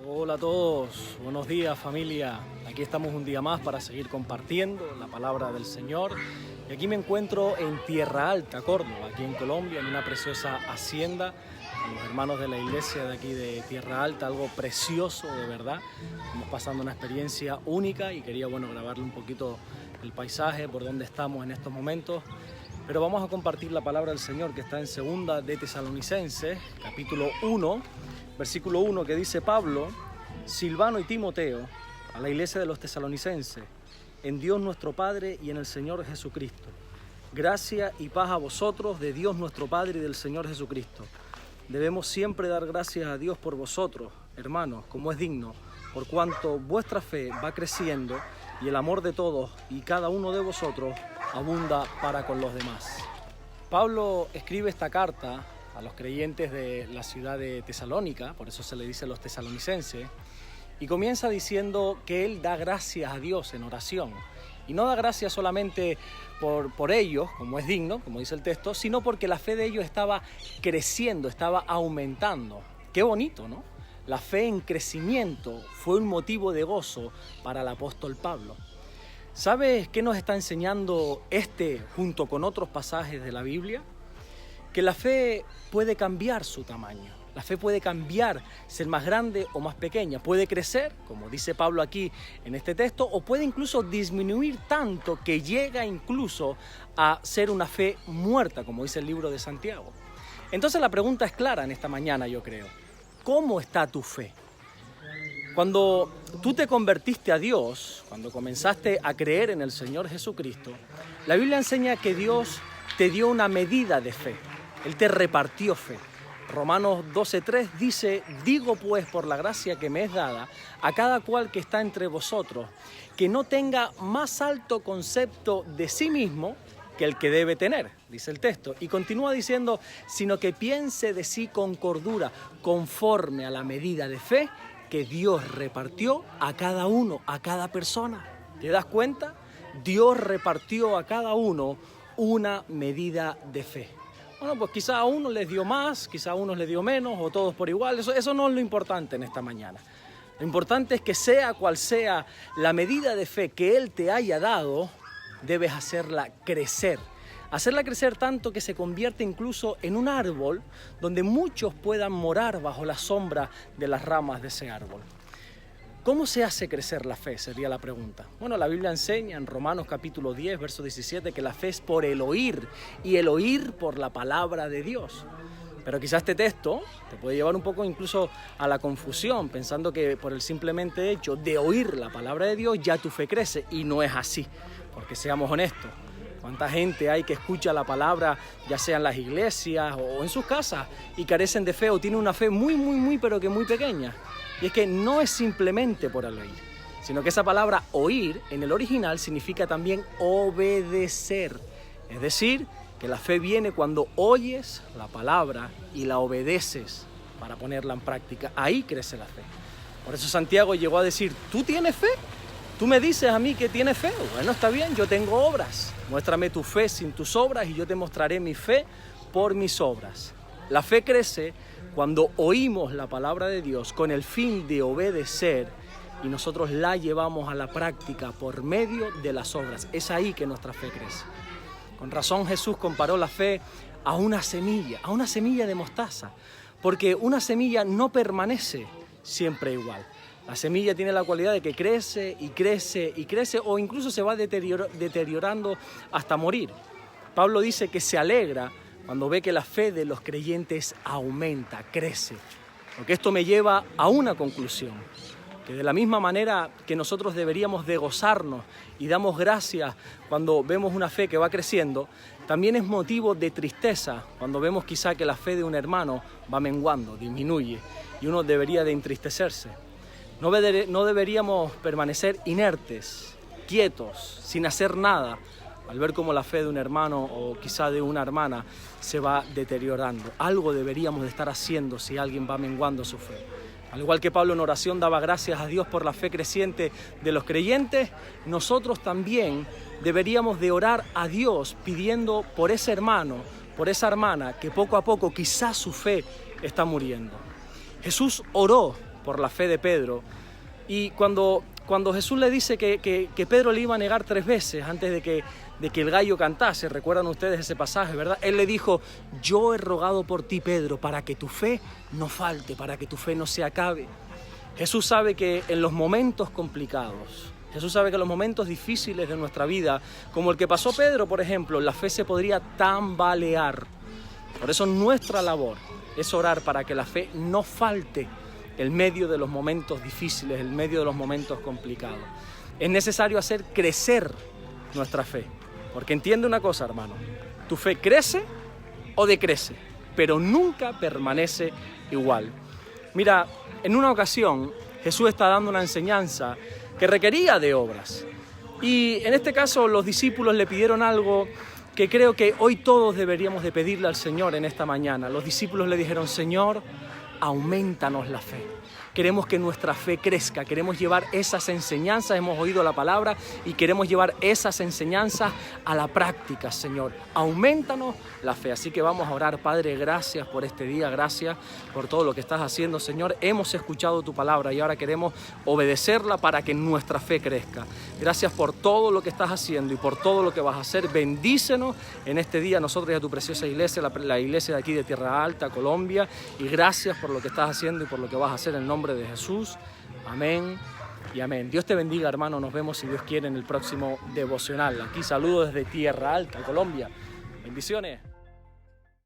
Hola a todos, buenos días familia. Aquí estamos un día más para seguir compartiendo la palabra del Señor. Y aquí me encuentro en Tierra Alta, Córdoba, aquí en Colombia, en una preciosa hacienda con los hermanos de la iglesia de aquí de Tierra Alta, algo precioso de verdad. Estamos pasando una experiencia única y quería grabarle un poquito el paisaje por donde estamos en estos momentos. Pero vamos a compartir la palabra del Señor que está en Segunda de Tesalonicenses, capítulo 1, versículo 1, que dice Pablo: Silvano y Timoteo, a la iglesia de los tesalonicenses, en Dios nuestro Padre y en el Señor Jesucristo. Gracia y paz a vosotros de Dios nuestro Padre y del Señor Jesucristo. Debemos siempre dar gracias a Dios por vosotros, hermanos, como es digno, por cuanto vuestra fe va creciendo y el amor de todos y cada uno de vosotros abunda para con los demás. Pablo escribe esta carta a los creyentes de la ciudad de Tesalónica, por eso se le dice los tesalonicenses, y comienza diciendo que él da gracias a Dios en oración. Y no da gracias solamente por ellos, como es digno, como dice el texto, sino porque la fe de ellos estaba creciendo, estaba aumentando. Qué bonito, ¿no? La fe en crecimiento fue un motivo de gozo para el apóstol Pablo. ¿Sabes qué nos está enseñando junto con otros pasajes de la Biblia? Que la fe puede cambiar su tamaño. La fe puede cambiar, ser más grande o más pequeña. Puede crecer, como dice Pablo aquí en este texto, o puede incluso disminuir tanto que llega incluso a ser una fe muerta, como dice el libro de Santiago. Entonces la pregunta es clara en esta mañana, yo creo. ¿Cómo está tu fe? Cuando tú te convertiste a Dios, cuando comenzaste a creer en el Señor Jesucristo, la Biblia enseña que Dios te dio una medida de fe. Él te repartió fe. Romanos 12:3 dice: digo pues por la gracia que me es dada a cada cual que está entre vosotros, que no tenga más alto concepto de sí mismo que el que debe tener, dice el texto. Y continúa diciendo, sino que piense de sí con cordura, conforme a la medida de fe que Dios repartió a cada uno, a cada persona. ¿Te das cuenta? Dios repartió a cada uno una medida de fe. Bueno, pues quizá a unos les dio más, quizá a unos les dio menos, o todos por igual. Eso no es lo importante en esta mañana. Lo importante es que sea cual sea la medida de fe que Él te haya dado, debes hacerla crecer. Hacerla crecer tanto que se convierte incluso en un árbol donde muchos puedan morar bajo la sombra de las ramas de ese árbol. ¿Cómo se hace crecer la fe? Sería la pregunta. Bueno, la Biblia enseña en Romanos capítulo 10, verso 17, que la fe es por el oír, y el oír por la palabra de Dios. Pero quizás este texto te puede llevar un poco incluso a la confusión, pensando que por el simplemente hecho de oír la palabra de Dios ya tu fe crece, y no es así, porque seamos honestos. ¿Cuánta gente hay que escucha la palabra, ya sea en las iglesias o en sus casas, y carecen de fe o tienen una fe muy, pero que muy pequeña? Y es que no es simplemente por el oír, sino que esa palabra oír en el original significa también obedecer. Es decir, que la fe viene cuando oyes la palabra y la obedeces para ponerla en práctica. Ahí crece la fe. Por eso Santiago llegó a decir, ¿tú tienes fe? ¿Tú me dices a mí que tienes fe? Bueno, está bien, yo tengo obras. Muéstrame tu fe sin tus obras y yo te mostraré mi fe por mis obras. La fe crece cuando oímos la palabra de Dios con el fin de obedecer y nosotros la llevamos a la práctica por medio de las obras. Es ahí que nuestra fe crece. Con razón Jesús comparó la fe a una semilla de mostaza, porque una semilla no permanece siempre igual. La semilla tiene la cualidad de que crece y crece y crece, o incluso se va deteriorando hasta morir. Pablo dice que se alegra cuando ve que la fe de los creyentes aumenta, crece. Porque esto me lleva a una conclusión, que de la misma manera que nosotros deberíamos de gozarnos y damos gracias cuando vemos una fe que va creciendo, también es motivo de tristeza cuando vemos quizá que la fe de un hermano va menguando, disminuye, y uno debería de entristecerse. No deberíamos permanecer inertes, quietos, sin hacer nada, al ver cómo la fe de un hermano o quizá de una hermana se va deteriorando. Algo deberíamos de estar haciendo si alguien va menguando su fe. Al igual que Pablo en oración daba gracias a Dios por la fe creciente de los creyentes, nosotros también deberíamos de orar a Dios pidiendo por ese hermano, por esa hermana que poco a poco quizás su fe está muriendo. Jesús oró por la fe de Pedro. Y cuando Jesús le dice que Pedro le iba a negar 3 veces antes de que el gallo cantase, recuerdan ustedes ese pasaje, ¿verdad? Él le dijo, yo he rogado por ti, Pedro, para que tu fe no falte, para que tu fe no se acabe. Jesús sabe que en los momentos complicados, Jesús sabe que en los momentos difíciles de nuestra vida, como el que pasó Pedro, por ejemplo, la fe se podría tambalear. Por eso nuestra labor es orar para que la fe no falte en medio de los momentos difíciles, en medio de los momentos complicados. Es necesario hacer crecer nuestra fe, porque entiende una cosa, hermano, tu fe crece o decrece, pero nunca permanece igual. Mira, en una ocasión Jesús está dando una enseñanza que requería de obras, y en este caso los discípulos le pidieron algo que creo que hoy todos deberíamos de pedirle al Señor en esta mañana. Los discípulos le dijeron, Señor, aumentanos la fe. Queremos que nuestra fe crezca, queremos llevar esas enseñanzas, hemos oído la palabra y queremos llevar esas enseñanzas a la práctica, Señor. Aumentanos la fe. Así que vamos a orar. Padre, gracias por este día, gracias por todo lo que estás haciendo, Señor. Hemos escuchado tu palabra y ahora queremos obedecerla para que nuestra fe crezca. Gracias por todo lo que estás haciendo y por todo lo que vas a hacer. Bendícenos en este día, nosotros y a tu preciosa iglesia, la iglesia de aquí de Tierra Alta, Colombia. Y gracias por lo que estás haciendo y por lo que vas a hacer en el nombre de Jesús. Amén y amén. Dios te bendiga, hermano. Nos vemos, si Dios quiere, en el próximo devocional. Aquí saludos desde Tierra Alta, Colombia. Bendiciones.